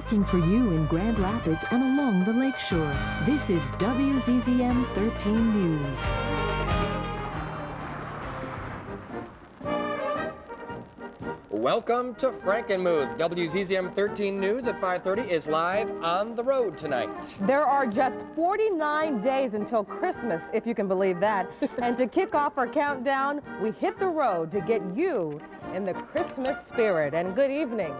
working for you in Grand Rapids and along the lakeshore. This is WZZM 13 News. Welcome to Frankenmuth. WZZM 13 News at 5:30 is live on the road tonight. There are just 49 days until Christmas, if you can believe that. And to kick off our countdown, we hit the road to get you in the Christmas spirit. And good evening.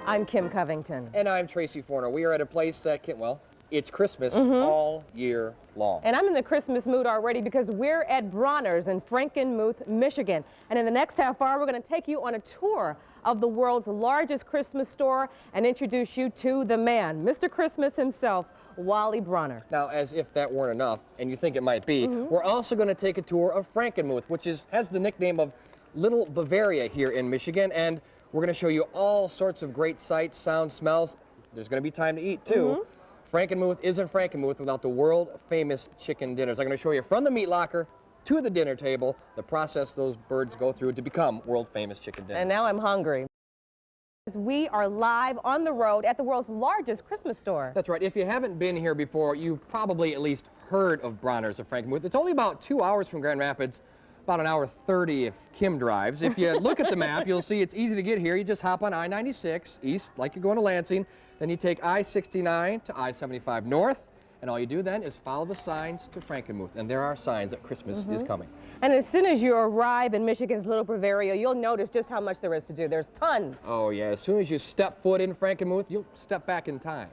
I'm Kim Covington. And I'm Tracy Forner. We are at a place that can, well, it's Christmas all year long. And I'm in the Christmas mood already because we're at Bronner's in Frankenmuth, Michigan. And in the next half hour, we're going to take you on a tour of the world's largest Christmas store and introduce you to the man, Mr. Christmas himself, Wally Bronner. Now, as if that weren't enough, and you think it might be, we're also going to take a tour of Frankenmuth, which has the nickname of Little Bavaria here in Michigan. And we're going to show you all sorts of great sights, sounds, smells. There's going to be time to eat, too. Frankenmuth isn't Frankenmuth without the world-famous chicken dinners. I'm going to show you from the meat locker to the dinner table, the process those birds go through to become world-famous chicken dinners. And now I'm hungry. We are live on the road at the world's largest Christmas store. That's right. If you haven't been here before, you've probably at least heard of Bronner's of Frankenmuth. It's only about 2 hours from Grand Rapids, about an hour 30 if Kim drives. If you look at the map, you'll see it's easy to get here. You just hop on I-96 east, like you're going to Lansing. Then you take I-69 to I-75 north, and all you do then is follow the signs to Frankenmuth. And there are signs that Christmas is coming. And as soon as you arrive in Michigan's Little Bavaria, you'll notice just how much there is to do. There's tons. Oh, yeah. As soon as you step foot in Frankenmuth, you'll step back in time.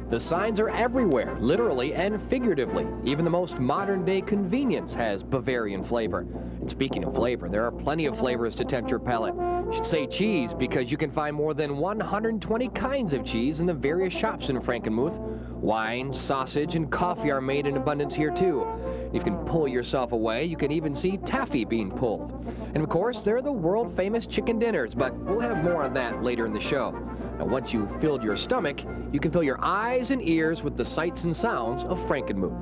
The signs are everywhere, literally and figuratively. Even the most modern-day convenience has Bavarian flavor. And speaking of flavor, there are plenty of flavors to tempt your palate. You should say cheese because you can find more than 120 kinds of cheese in the various shops in Frankenmuth. Wine, sausage, and coffee are made in abundance here too. You can pull yourself away. You can even see taffy being pulled. And of course, there are the world-famous chicken dinners, but we'll have more on that later in the show. Now, once you've filled your stomach, you can fill your eyes and ears with the sights and sounds of Frankenmuth.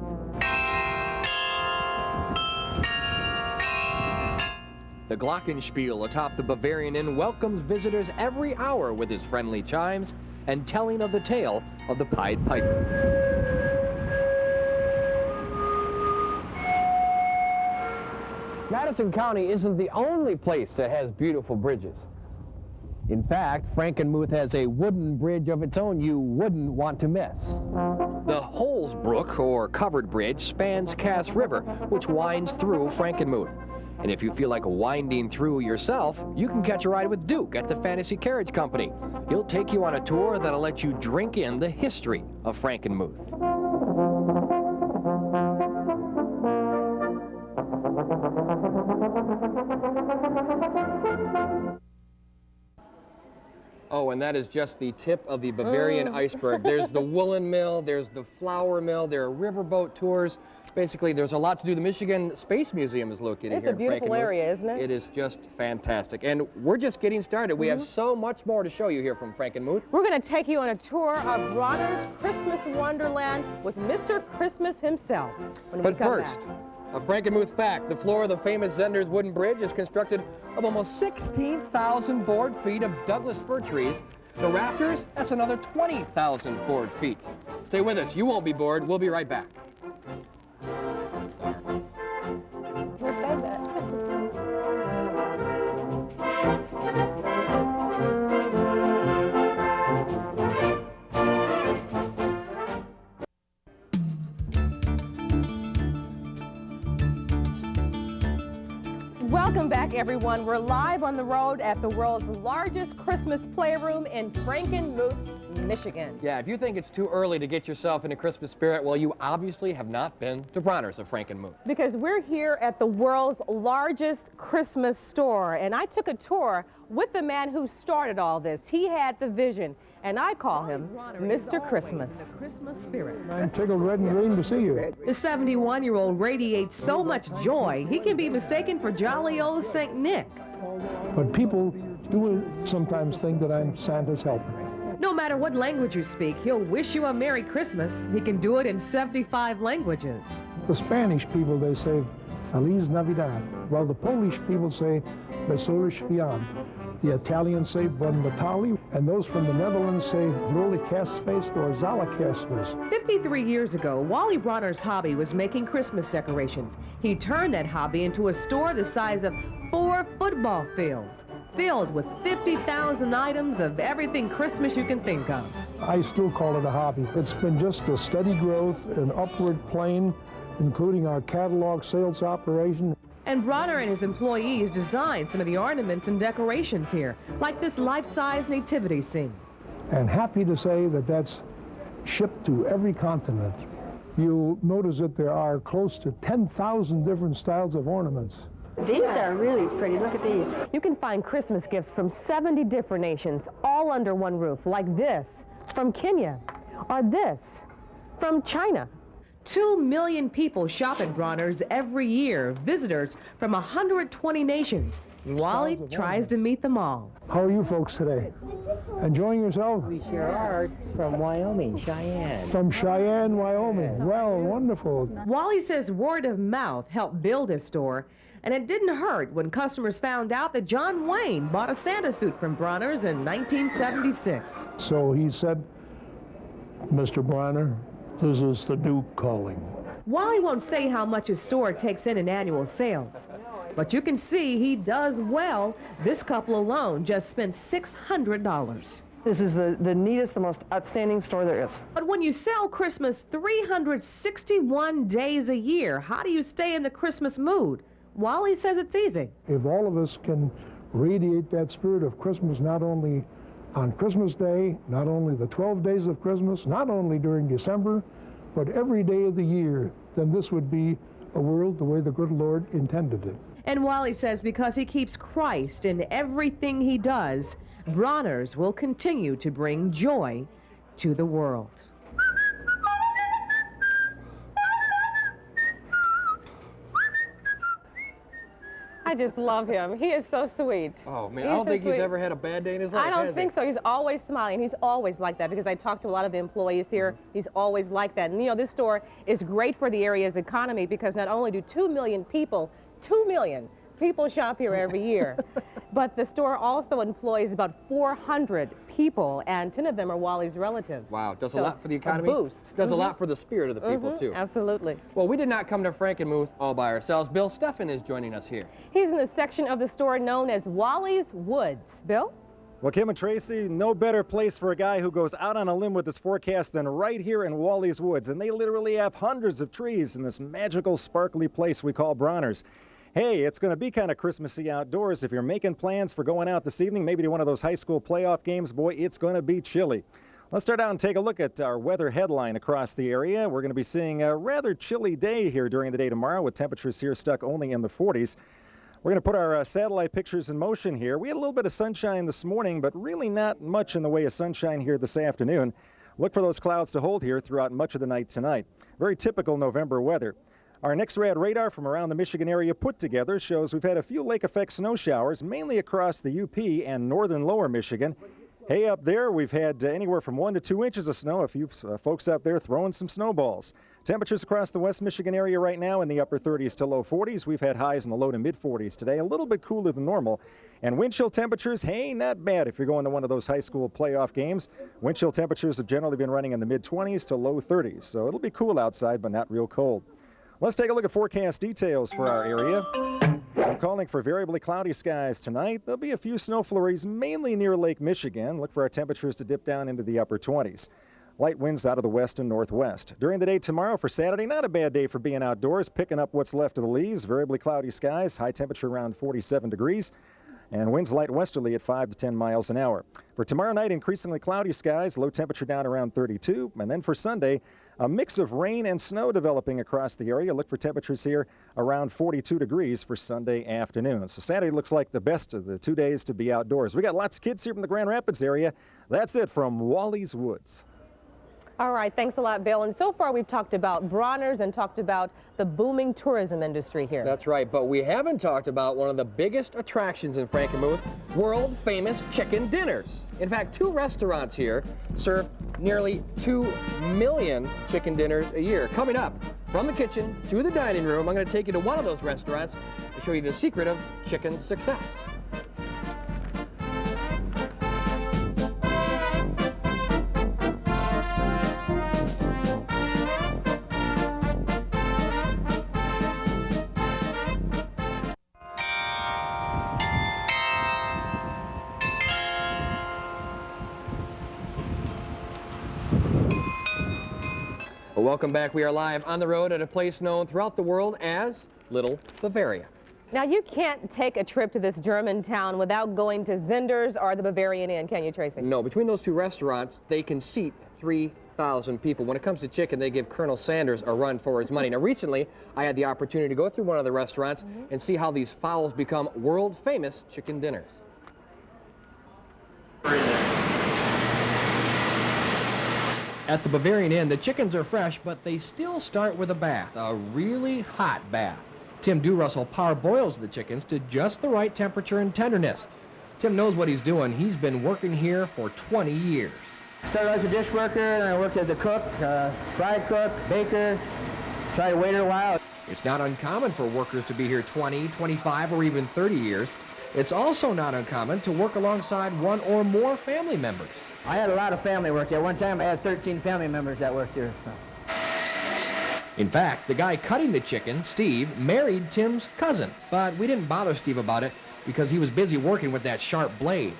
The glockenspiel atop the Bavarian Inn welcomes visitors every hour with his friendly chimes and telling of the tale of the Pied Piper. Madison County isn't the only place that has beautiful bridges. In fact, Frankenmuth has a wooden bridge of its own you wouldn't want to miss. The Holesbrook, or Covered Bridge, spans Cass River, which winds through Frankenmuth. And if you feel like winding through yourself, you can catch a ride with Duke at the Fantasy Carriage Company. He'll take you on a tour that'll let you drink in the history of Frankenmuth. Oh, and that is just the tip of the Bavarian iceberg. There's the woolen mill, there's the flour mill, there are riverboat tours. Basically, there's a lot to do. The Michigan Space Museum is located here in Frankenmuth. It's a beautiful area, isn't it? It is just fantastic. And we're just getting started. We have so much more to show you here from Frankenmuth. We're going to take you on a tour of Bronner's Christmas Wonderland with Mr. Christmas himself. But first, a Frankenmuth fact. The floor of the famous Zender's wooden bridge is constructed of almost 16,000 board feet of Douglas fir trees. The rafters, that's another 20,000 board feet. Stay with us. You won't be bored. We'll be right back. Welcome back, everyone. We're live on the road at the world's largest Christmas playroom in Frankenmuth, Michigan. Yeah, if you think it's too early to get yourself in a Christmas spirit, well, you obviously have not been to Bronner's of Frankenmuth. Because we're here at the world's largest Christmas store, and I took a tour with the man who started all this. He had the vision, and I call him Mr. Christmas. I'm tickled red and green to see you. The 71-year-old radiates so much joy, he can be mistaken for jolly old St. Nick. But people do sometimes think that I'm Santa's helper. No matter what language you speak, he'll wish you a Merry Christmas. He can do it in 75 languages. The Spanish people, they say, Feliz Navidad. Well, the Polish people say Wesoły Świąt. The Italians say Bon Natale, and those from the Netherlands say Vrolijk Kerstfeest or Zala Kerstmis. 53 years ago, Wally Bronner's hobby was making Christmas decorations. He turned that hobby into a store the size of 4 football fields, filled with 50,000 items of everything Christmas you can think of. I still call it a hobby. It's been just a steady growth, an upward plane, including our catalog sales operation. And Bronner and his employees designed some of the ornaments and decorations here, like this life-size nativity scene. And happy to say that that's shipped to every continent. You'll notice that there are close to 10,000 different styles of ornaments. These are really pretty. Look at these. You can find Christmas gifts from 70 different nations, all under one roof, like this from Kenya, or this from China. 2 million people shop at Bronner's every year, visitors from 120 nations. Wally tries to meet them all. How are you folks today? Enjoying yourself? We sure are, from Wyoming, Cheyenne. From Cheyenne, Wyoming. Well, wonderful. Wally says word of mouth helped build his store, and it didn't hurt when customers found out that John Wayne bought a Santa suit from Bronner's in 1976. So he said, Mr. Bronner, this is the Duke calling. Wally won't say how much his store takes in annual sales, but you can see he does well. This couple alone just spent $600. This is the neatest, the most outstanding store there is. But when you sell Christmas 361 days a year, how do you stay in the Christmas mood? Wally says it's easy. If all of us can radiate that spirit of Christmas, not only on Christmas Day, not only the 12 days of Christmas, not only during December, but every day of the year, then this would be a world the way the good Lord intended it. And Wally says because he keeps Christ in everything he does, Bronner's will continue to bring joy to the world. I just love him. He is so sweet. Oh, man, I don't think he's ever had a bad day in his life, I don't think so. He's always smiling. He's always like that because I talk to a lot of the employees here. He's always like that. And, you know, this store is great for the area's economy because not only do 2 million people shop here every year, but the store also employs about 400 people, and 10 of them are Wally's relatives. Wow, does a So lot for the economy. A boost. Does a lot for the spirit of the people, too. Absolutely. Well, we did not come to Frankenmuth all by ourselves. Bill Steffen is joining us here. He's in the section of the store known as Wally's Woods. Bill? Well, Kim and Tracy, no better place for a guy who goes out on a limb with his forecast than right here in Wally's Woods. And they literally have hundreds of trees in this magical, sparkly place we call Bronner's. Hey, it's going to be kind of Christmassy outdoors. If you're making plans for going out this evening, maybe to one of those high school playoff games, boy, it's going to be chilly. Let's start out and take a look at our weather headline across the area. We're going to be seeing a rather chilly day here during the day tomorrow with temperatures here stuck only in the 40s. We're going to put our satellite pictures in motion here. We had a little bit of sunshine this morning, but really not much in the way of sunshine here this afternoon. Look for those clouds to hold here throughout much of the night tonight. Very typical November weather. Our NIXRAD radar from around the Michigan area put together shows we've had a few lake effect snow showers, mainly across the UP and northern lower Michigan. Hey, up there, we've had anywhere from 1 to 2 inches of snow. A few folks out there throwing some snowballs. Temperatures across the West Michigan area right now in the upper 30s to low 40s. We've had highs in the low to mid 40s today, a little bit cooler than normal. And wind chill temperatures, hey, not bad if you're going to one of those high school playoff games. Wind chill temperatures have generally been running in the mid 20s to low 30s. So it'll be cool outside, but not real cold. Let's take a look at forecast details for our area. I'm calling for variably cloudy skies tonight. There'll be a few snow flurries, mainly near Lake Michigan. Look for our temperatures to dip down into the upper 20s. Light winds out of the west and northwest. During the day tomorrow for Saturday, not a bad day for being outdoors, picking up what's left of the leaves. Variably cloudy skies, high temperature around 47 degrees. And winds light westerly at 5 to 10 miles an hour. For tomorrow night, increasingly cloudy skies, low temperature down around 32. And then for Sunday, a mix of rain and snow developing across the area. Look for temperatures here around 42 degrees for Sunday afternoon. So Saturday looks like the best of the 2 days to be outdoors. We got lots of kids here from the Grand Rapids area. That's it from Wally's Woods. All right, thanks a lot, Bill. And so far we've talked about Bronner's and talked about the booming tourism industry here. That's right, but we haven't talked about one of the biggest attractions in Frankenmuth, world-famous chicken dinners. In fact, 2 restaurants here serve nearly 2 million chicken dinners a year. Coming up, from the kitchen to the dining room, I'm going to take you to one of those restaurants to show you the secret of chicken success. Well, welcome back. We are live on the road at a place known throughout the world as Little Bavaria. Now, you can't take a trip to this German town without going to Zinder's or the Bavarian Inn, can you, Tracy? No, between those two restaurants, they can seat 3,000 people. When it comes to chicken, they give Colonel Sanders a run for his money. Now, recently, I had the opportunity to go through one of the restaurants and see how these fowls become world-famous chicken dinners. At the Bavarian Inn, the chickens are fresh, but they still start with a bath, a really hot bath. Tim DeRussell parboils the chickens to just the right temperature and tenderness. Tim knows what he's doing. He's been working here for 20 years. Started as a dishworker, and I worked as a cook, fry cook, baker, tried to wait a while. It's not uncommon for workers to be here 20, 25, or even 30 years. It's also not uncommon to work alongside one or more family members. I had a lot of family work here. One time I had 13 family members that worked here. So. In fact, the guy cutting the chicken, Steve, married Tim's cousin. But we didn't bother Steve about it because he was busy working with that sharp blade.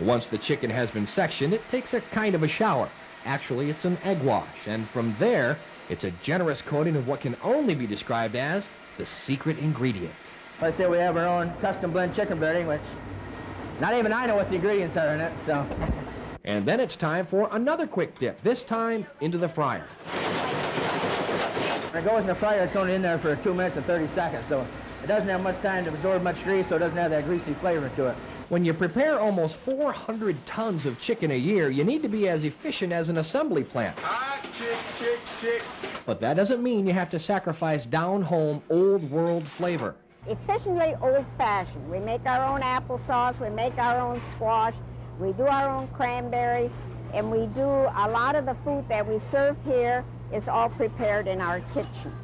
Once the chicken has been sectioned, it takes a kind of a shower. Actually, it's an egg wash. And from there, it's a generous coating of what can only be described as the secret ingredient. Like I say, we have our own custom blend chicken breading, which not even I know what the ingredients are in it, so. And then it's time for another quick dip, this time into the fryer. When it goes in the fryer, it's only in there for 2 minutes and 30 seconds, so it doesn't have much time to absorb much grease, so it doesn't have that greasy flavor to it. When you prepare almost 400 tons of chicken a year, you need to be as efficient as an assembly plant. Chick. But that doesn't mean you have to sacrifice down-home, old-world flavor. Efficiently old-fashioned. We make our own applesauce, we make our own squash, we do our own cranberries, and we do a lot of the food that we serve here is all prepared in our kitchen.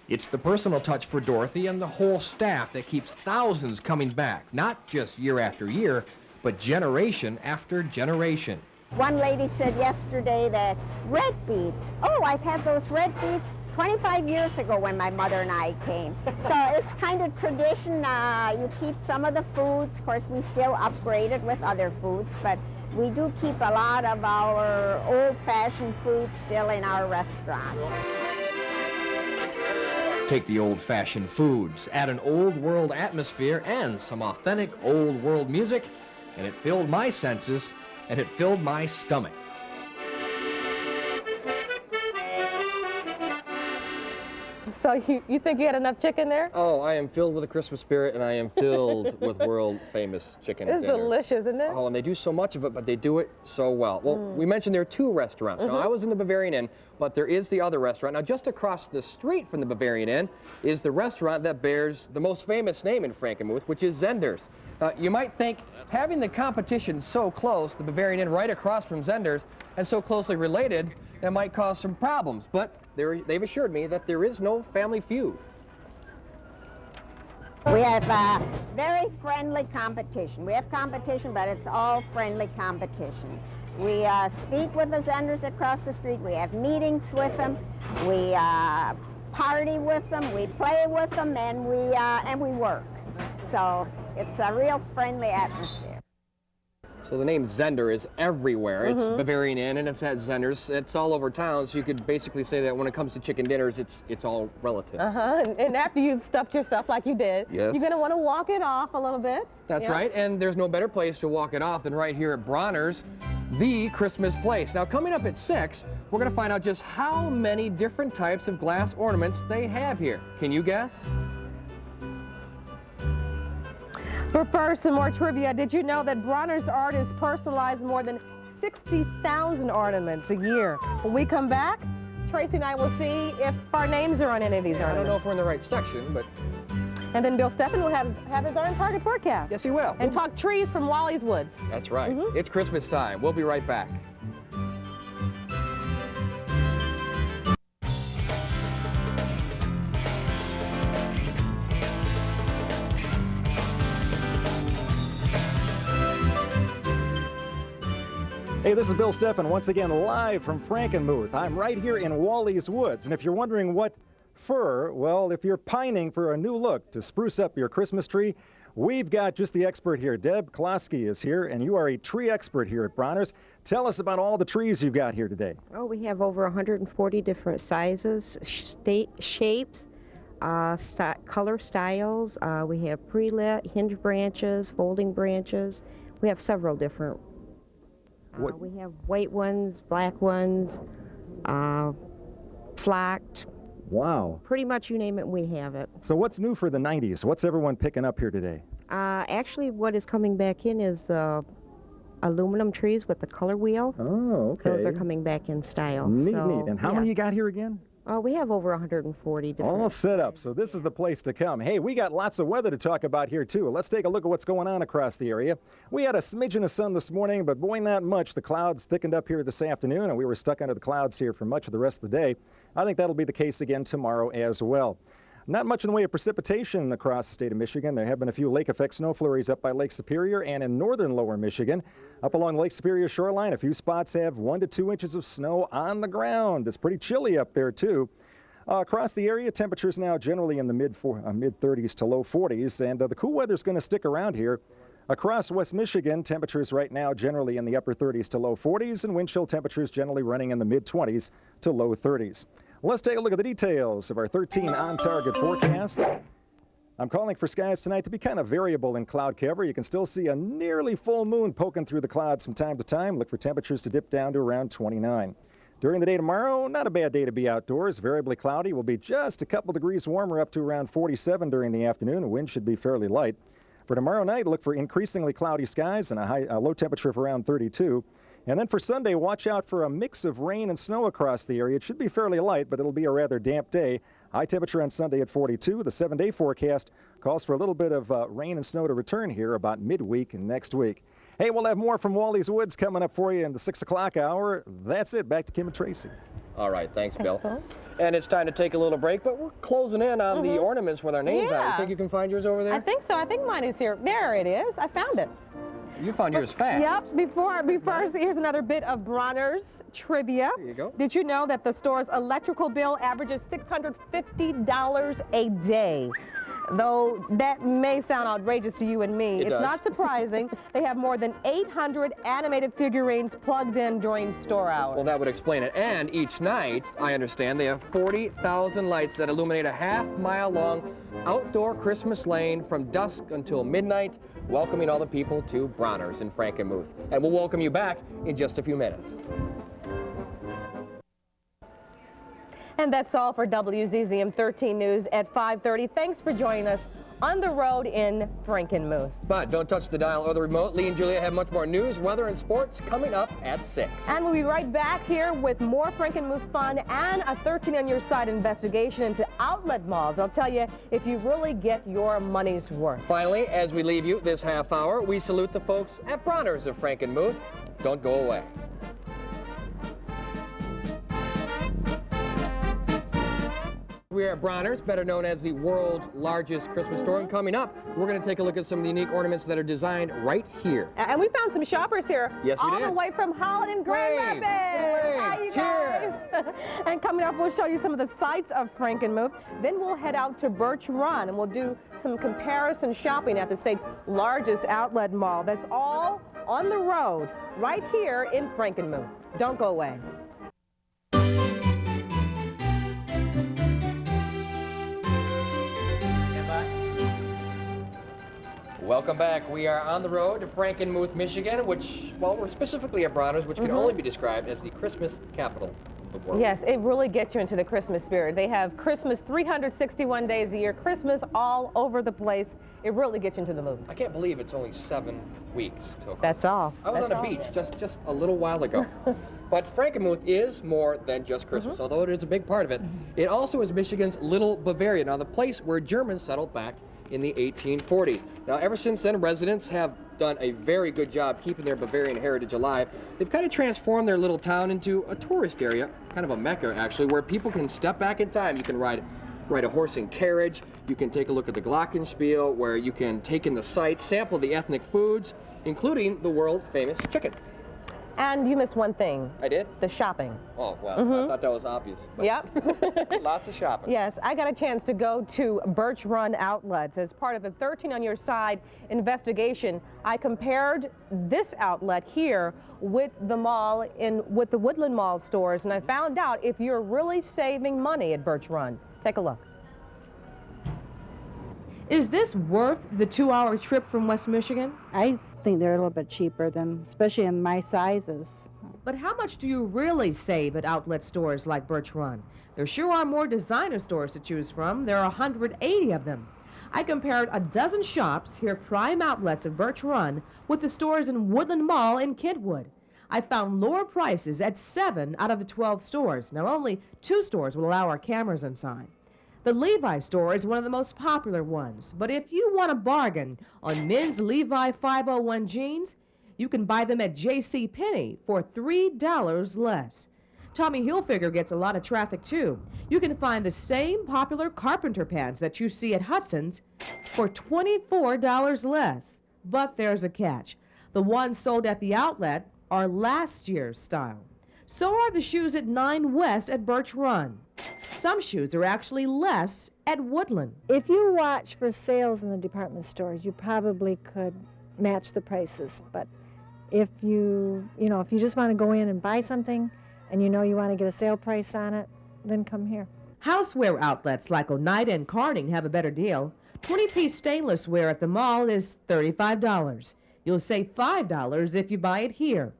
It's the personal touch for Dorothy and the whole staff that keeps thousands coming back, not just year after year, but generation after generation. One lady said yesterday that red beets, oh, I've had those red beets 25 years ago when my mother and I came. So it's kind of tradition. You keep some of the foods. Of course, we still upgrade it with other foods, but we do keep a lot of our old-fashioned foods still in our restaurant. Take the old-fashioned foods, add an old-world atmosphere and some authentic old-world music, and it filled my senses, and it filled my stomach. So you think you had enough chicken there? Oh, I am filled with the Christmas spirit, and I am filled with world-famous chicken dinners. It's delicious, isn't it? Oh, and they do so much of it, but they do it so well. Well, we mentioned there are two restaurants. Now, I was in the Bavarian Inn, but there is the other restaurant. Now, just across the street from the Bavarian Inn is the restaurant that bears the most famous name in Frankenmuth, which is Zender's. You might think, having the competition so close, the Bavarian Inn right across from Zender's, and so closely related, that might cause some problems, but they've assured me that there is no family feud. We have very friendly competition. We have competition, but it's all friendly competition. We speak with the Zenders across the street. We have meetings with them. We party with them. We play with them, and we work. So it's a real friendly atmosphere. So the name Zender is everywhere. It's Bavarian Inn, and it's at Zender's. It's all over town, so you could basically say that when it comes to chicken dinners, it's all relative. And after you've stuffed yourself like you did, yes, you're going to want to walk it off a little bit. That's right, and there's no better place to walk it off than right here at Bronner's, the Christmas place. Now, coming up at 6, we're going to find out just how many different types of glass ornaments they have here. Can you guess? But first, some more trivia. Did you know that Bronner's art is personalized more than 60,000 ornaments a year? When we come back, Tracy and I will see if our names are on any of these ornaments. I don't know if we're in the right section, but... And then Bill Steffen will have his own target forecast. Yes, he will. And talk trees from Wally's Woods. That's right. It's Christmas time. We'll be right back. Hey, this is Bill Steffen, once again live from Frankenmuth. I'm right here in Wally's Woods, and if you're wondering what for, well, if you're pining for a new look to spruce up your Christmas tree, we've got just the expert here. Deb Klosky is here, and you are a tree expert here at Bronner's. Tell us about all the trees you've got here today. Oh, we have over 140 different sizes, shapes, color styles. We have pre-lit, hinge branches, folding branches. We have several different. We have white ones, black ones, flocked. Wow. Pretty much you name it, we have it. So what's new for the 90s? What's everyone picking up here today? Actually, what is coming back in is the aluminum trees with the color wheel. Oh, okay. Those are coming back in style. Neat, so, neat. And how many you got here again? We have over 140 different. All set up, so this is the place to come. Hey, we got lots of weather to talk about here, too. Let's take a look at what's going on across the area. We had a smidgen of sun this morning, but boy, not much. The clouds thickened up here this afternoon, and we were stuck under the clouds here for much of the rest of the day. I think that'll be the case again tomorrow as well. Not much in the way of precipitation across the state of Michigan. There have been a few lake effect snow flurries up by Lake Superior and in northern lower Michigan. Up along Lake Superior shoreline, a few spots have 1 to 2 inches of snow on the ground. It's pretty chilly up there, too. Across the area, temperatures now generally in the mid-30s to low 40s, and the cool weather is going to stick around here. Across West Michigan, temperatures right now generally in the upper 30s to low 40s, and wind chill temperatures generally running in the mid-20s to low 30s. Let's take a look at the details of our 13 on-target forecast. I'm calling for skies tonight to be kind of variable in cloud cover. You can still see a nearly full moon poking through the clouds from time to time. Look for temperatures to dip down to around 29. During the day tomorrow, not a bad day to be outdoors. Variably cloudy, will be just a couple degrees warmer up to around 47 during the afternoon. The wind should be fairly light. For tomorrow night, look for increasingly cloudy skies and a low temperature of around 32. And then for Sunday, watch out for a mix of rain and snow across the area. It should be fairly light, but it'll be a rather damp day. High temperature on Sunday at 42. The 7-day forecast calls for a little bit of rain and snow to return here about midweek next week. Hey, we'll have more from Wally's Woods coming up for you in the 6 o'clock hour. That's it. Back to Kim and Tracy. All right, thanks, Bill. And it's time to take a little break, but we're closing in on the ornaments with our names on. You think you can find yours over there? I think so. I think mine is here. There it is. I found it. You found yours fast. Yep. Before here's another bit of Bronner's trivia. There you go. Did you know that the store's electrical bill averages $650 a day? Though that may sound outrageous to you and me, it's not surprising. They have more than 800 animated figurines plugged in during store hours. Well, that would explain it. And each night, I understand, they have 40,000 lights that illuminate a half-mile-long outdoor Christmas lane from dusk until midnight, welcoming all the people to Bronner's in Frankenmuth. And we'll welcome you back in just a few minutes. And that's all for WZZM 13 News at 5:30. Thanks for joining us on the road in Frankenmuth. But don't touch the dial or the remote. Lee and Julia have much more news, weather, and sports coming up at 6. And we'll be right back here with more Frankenmuth fun and a 13 on your side investigation into outlet malls. I'll tell you if you really get your money's worth. Finally, as we leave you this half hour, we salute the folks at Bronner's of Frankenmuth. Don't go away. We are at Bronner's, better known as the world's largest Christmas store. And coming up, we're going to take a look at some of the unique ornaments that are designed right here. And we found some shoppers here. Yes, we did. All the way from Holland and Grand Rapids. Hi, you guys. And coming up, we'll show you some of the sights of Frankenmuth. Then we'll head out to Birch Run, and we'll do some comparison shopping at the state's largest outlet mall. That's all on the road right here in Frankenmuth. Don't go away. Welcome back. We are on the road to Frankenmuth, Michigan, which, well, we're specifically at Bronner's, which can only be described as the Christmas capital of the world. Yes, it really gets you into the Christmas spirit. They have Christmas 361 days a year, Christmas all over the place. It really gets you into the mood. I can't believe it's only 7 weeks till Christmas. That's all. I was on a beach just a little while ago. But Frankenmuth is more than just Christmas, although it is a big part of it. It also is Michigan's Little Bavaria, now the place where Germans settled back in the 1840s. Now, ever since then, residents have done a very good job keeping their Bavarian heritage alive. They've kind of transformed their little town into a tourist area, kind of a mecca, actually, where people can step back in time. You can ride a horse and carriage. You can take a look at the Glockenspiel, where you can take in the sights, sample the ethnic foods, including the world-famous chicken. And you missed one thing. I did? The shopping. Oh, well, I thought that was obvious. But Yep. lots of shopping. Yes, I got a chance to go to Birch Run Outlets as part of the 13 on Your Side investigation. I compared this outlet here with the mall with the Woodland Mall stores, and I found out if you're really saving money at Birch Run. Take a look. Is this worth the 2-hour trip from West Michigan? I think they're a little bit cheaper than, especially in my sizes. But how much do you really save at outlet stores like Birch Run? There sure are more designer stores to choose from. There are 180 of them. I compared a dozen shops here at Prime Outlets at Birch Run with the stores in Woodland Mall in Kentwood. I found lower prices at 7 out of the 12 stores. Now, only 2 stores will allow our cameras inside. The Levi store is one of the most popular ones, but if you want a bargain on men's Levi 501 jeans, you can buy them at JCPenney for $3 less. Tommy Hilfiger gets a lot of traffic too. You can find the same popular carpenter pants that you see at Hudson's for $24 less. But there's a catch. The ones sold at the outlet are last year's style. So are the shoes at 9 West at Birch Run. Some shoes are actually less at Woodland. If you watch for sales in the department stores, you probably could match the prices. But if you just want to go in and buy something and you know you want to get a sale price on it, then come here. Houseware outlets like Oneida and Corning have a better deal. 20-piece stainless ware at the mall is $35. You'll save $5 if you buy it here.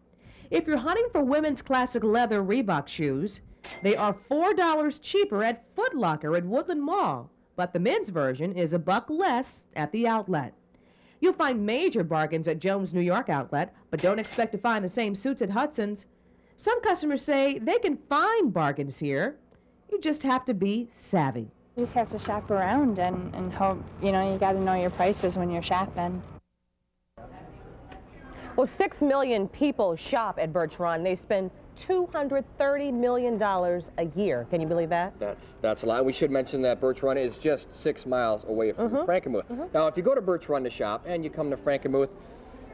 If you're hunting for women's classic leather Reebok shoes, they are $4 cheaper at Foot Locker at Woodland Mall, but the men's version is $1 less at the outlet. You'll find major bargains at Jones New York outlet, but don't expect to find the same suits at Hudson's. Some customers say they can find bargains here. You just have to be savvy. You just have to shop around and hope, you got to know your prices when you're shopping. Well, 6 million people shop at Birch Run. They spend $230 million a year. Can you believe that? That's a lot. We should mention that Birch Run is just 6 miles away from Frankenmuth. Now, if you go to Birch Run to shop and you come to Frankenmuth,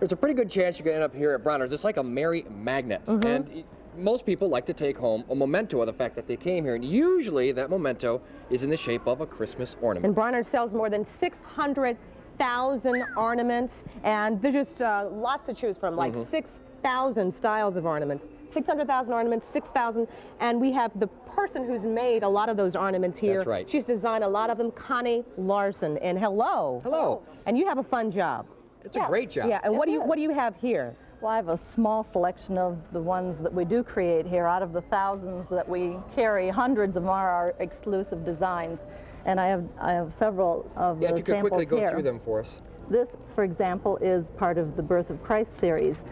there's a pretty good chance you're going to end up here at Bronner's. It's like a merry magnet. And most people like to take home a memento of the fact that they came here. And usually that memento is in the shape of a Christmas ornament. And Bronner sells more than 600,000 ornaments, and there's just lots to choose from, like 6,000 styles of ornaments. 600,000 ornaments, 6,000, and we have the person who's made a lot of those ornaments here. That's right. She's designed a lot of them, Connie Larson. And hello. Hello. And you have a fun job. It's a great job. Yeah, and what do you have here? Well, I have a small selection of the ones that we do create here. Out of the thousands that we carry, hundreds of them are our exclusive designs. And I have several of the samples here. If you could quickly go through them for us. This, for example, is part of the Birth of Christ series.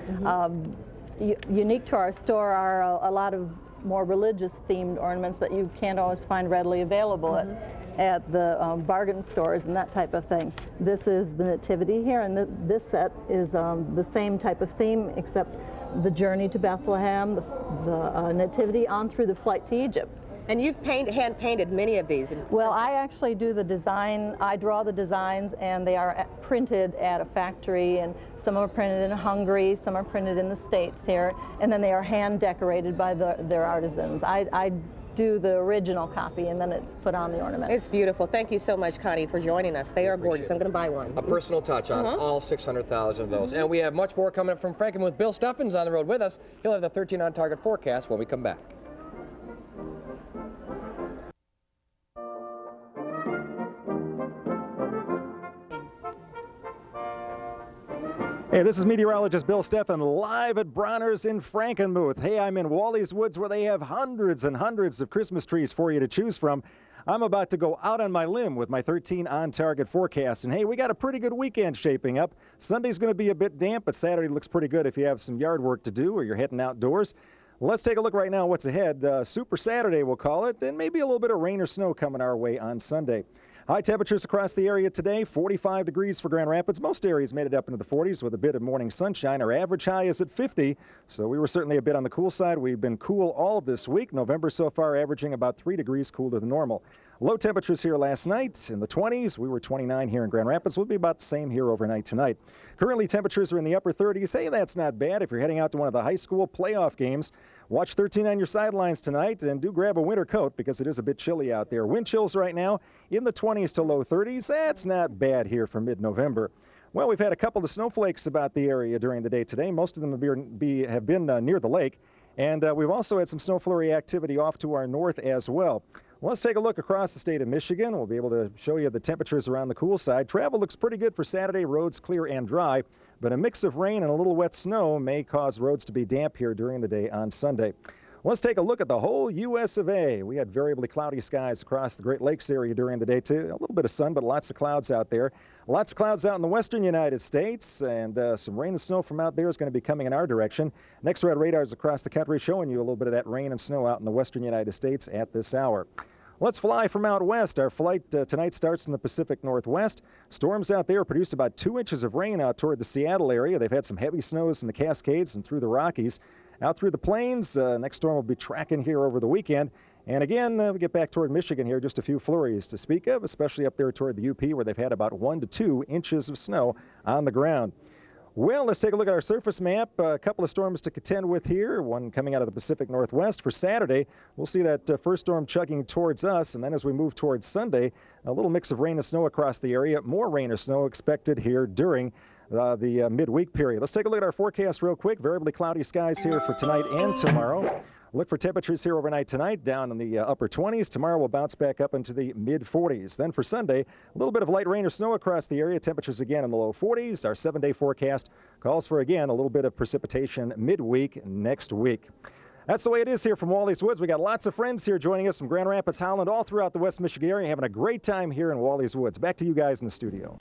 Unique to our store are a lot of more religious-themed ornaments that you can't always find readily available at the bargain stores and that type of thing. This is the Nativity here, and this set is the same type of theme, except the journey to Bethlehem, the Nativity on through the flight to Egypt. And you've hand-painted many of these. Well, I actually do the design. I draw the designs, and they are printed at a factory, and some are printed in Hungary, some are printed in the States here, and then they are hand-decorated by their artisans. I do the original copy, and then it's put on the ornament. It's beautiful. Thank you so much, Connie, for joining us. They are gorgeous. I'm going to buy one. A personal touch on all 600,000 of those. And we have much more coming up from Frankenmuth. Bill Steffen's on the road with us. He'll have the 13 on target forecast when we come back. Hey, this is meteorologist Bill Steffen live at Bronner's in Frankenmuth. Hey, I'm in Wally's Woods where they have hundreds and hundreds of Christmas trees for you to choose from. I'm about to go out on my limb with my 13 on-target forecast. And hey, we got a pretty good weekend shaping up. Sunday's going to be a bit damp, but Saturday looks pretty good if you have some yard work to do or you're heading outdoors. Let's take a look right now what's ahead. Super Saturday, we'll call it, and maybe a little bit of rain or snow coming our way on Sunday. High temperatures across the area today, 45 degrees for Grand Rapids. Most areas made it up into the 40s with a bit of morning sunshine. Our average high is at 50, so we were certainly a bit on the cool side. We've been cool all of this week. November so far averaging about 3 degrees cooler than normal. Low temperatures here last night in the 20s. We were 29 here in Grand Rapids. We'll be about the same here overnight tonight. Currently, temperatures are in the upper 30s. Hey, that's not bad if you're heading out to one of the high school playoff games. Watch 13 on your sidelines tonight, and do grab a winter coat because it is a bit chilly out there. Wind chills right now in the 20s to low 30s. That's not bad here for mid-November. Well, we've had a couple of snowflakes about the area during the day today. Most of them have been near the lake, and we've also had some snow flurry activity off to our north as well. Let's take a look across the state of Michigan. We'll be able to show you the temperatures around the cool side. Travel looks pretty good for Saturday. Roads clear and dry, but a mix of rain and a little wet snow may cause roads to be damp here during the day on Sunday. Let's take a look at the whole U.S. of A. We had variably cloudy skies across the Great Lakes area during the day, too. A little bit of sun, but lots of clouds out there. Lots of clouds out in the western United States, and some rain and snow from out there is going to be coming in our direction. Next, red radars across the country showing you a little bit of that rain and snow out in the western United States at this hour. Let's fly from out west. Our flight tonight starts in the Pacific Northwest. Storms out there produced about 2 inches of rain out toward the Seattle area. They've had some heavy snows in the Cascades and through the Rockies. Out through the plains, next storm will be tracking here over the weekend. And again, we get back toward Michigan here, just a few flurries to speak of, especially up there toward the UP where they've had about 1 to 2 inches of snow on the ground. Well, let's take a look at our surface map. A couple of storms to contend with here, one coming out of the Pacific Northwest. For Saturday, we'll see that first storm chugging towards us, and then as we move towards Sunday, a little mix of rain and snow across the area. More rain or snow expected here during the midweek period. Let's take a look at our forecast real quick. Variably cloudy skies here for tonight and tomorrow. Look for temperatures here overnight tonight down in the upper 20s. Tomorrow we'll bounce back up into the mid-40s. Then for Sunday, a little bit of light rain or snow across the area. Temperatures again in the low 40s. Our 7-day forecast calls for, again, a little bit of precipitation midweek next week. That's the way it is here from Wally's Woods. We got lots of friends here joining us from Grand Rapids, Holland, all throughout the West Michigan area, having a great time here in Wally's Woods. Back to you guys in the studio.